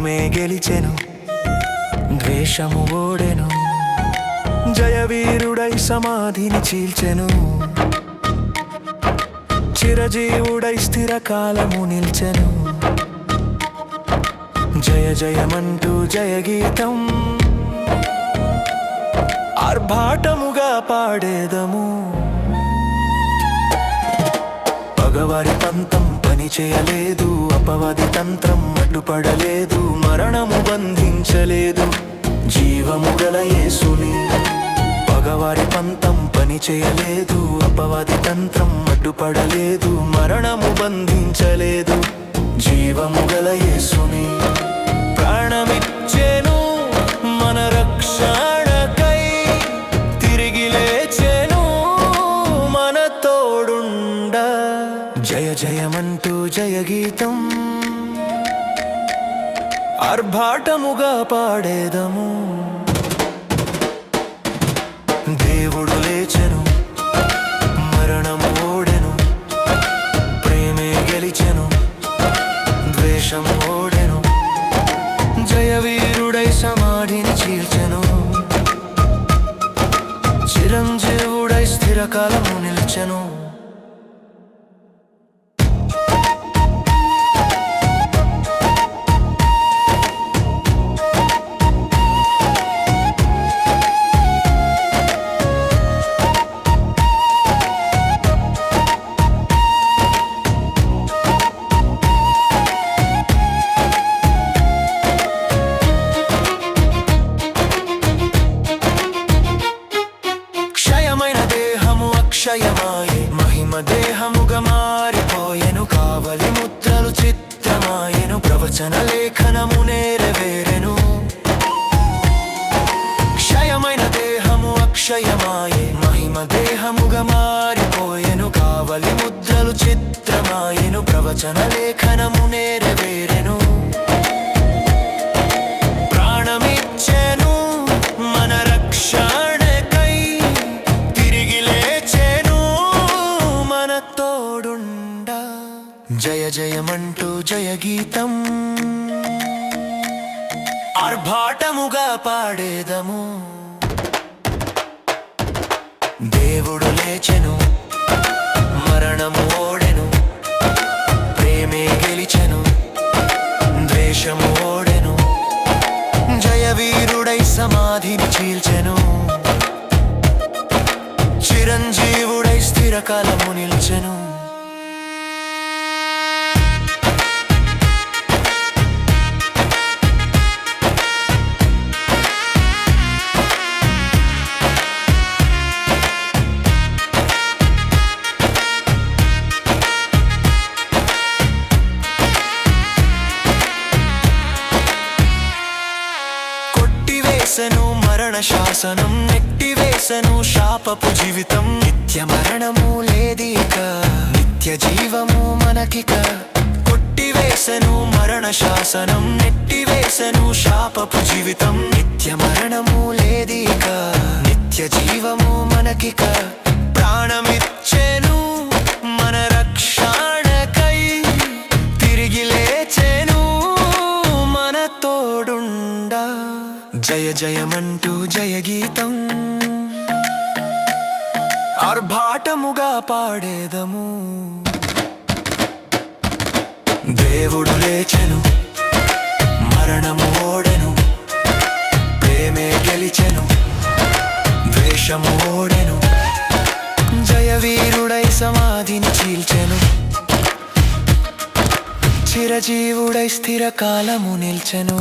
ప్రేమే గెలిచెను, ద్వేషము ఓడెను. జయవీరుడై సమాధిని చీల్చెను, చిరజీవుడై స్థిరకాలము నిల్చెను. జయ జయమంటూ జయగీతం ఆర్భాటముగా పాడేదము. పగవారి పంతం పని చేయలేదు, అపవాది తంత్రం అడ్డుపడలేదు. మరణము బంధించలేదు జీవము గల యేసుని. పగవారి పంతం పని చేయలేదు, అపవాది తంత్రం అడ్డుపడలేదు. మరణము బంధించలేదు జీవము గల యేసుని. ప్రాణమిచ్చెను మన రక్షణకై, తిరిగి లేచెను మన తోడుండ. జయ జయమంటూ జయగీతం ఆర్భాటముగా పాడేదము. దేవుడు లేచెను, మరణము ఓడెను, ప్రేమే గెలిచెను, ద్వేషము ఓడెను. జయవీరుడై సమాధిని చీల్చెను, చిరంజీవుడై స్థిరకాలము నిల్చెను. అక్షయమాయే మహిమ దేహముగా మారిపోయెను. కావలి ముద్రలు చిత్రమాయెను, ప్రవచన లేఖనము నెరవేరెను. క్షయమైన దేహము అక్షయమాయే మహిమ దేహముగా మారిపోయెను. కావలి ముద్రలు చిత్రమాయెను, ప్రవచన లేఖనము నెరవేరెను. ప్రాణమిచ్చెను మన రక్షణకై, తిరిగి లేచెను మన తోడుండ. జయ జయమంటూ జయగీతం ఆర్భాటముగా పాడేదము. దేవుడు లేచెను, మరణము ఓడెను, ప్రేమే గెలిచెను, ద్వేషము ఓడెను. జయవీరుడై సమాధిని చీల్చెను, చిరంజీవుడై స్థిరకాలము నిల్చెను. కొట్టివేసెను మరణ శాసనం, నెట్టివేసెను శాపపు జీవితం. నిత్య మరణము లేదిక, నిత్య జీవము మనకిక. కొట్టివేసెను మరణ శాసనం, నెట్టివేసెను శాపపు జీవితం. నిత్య మరణము లేదిక, నిత్య జీవము మనకిక. ప్రాణమిచ్చెను మన రక్షణకై, తిరిగి లేచెను మన తోడుండ. జయ జయమంటూ జయగీతం ఆర్భాటముగా పాడేదము. దేవుడు లేచెను, మరణము ఓడెను, ప్రేమే గెలిచెను, ద్వేషము ఓడెను. జయవీరుడై సమాధిని చీల్చెను, చిరజీవుడై స్థిరకాలము నిల్చెను.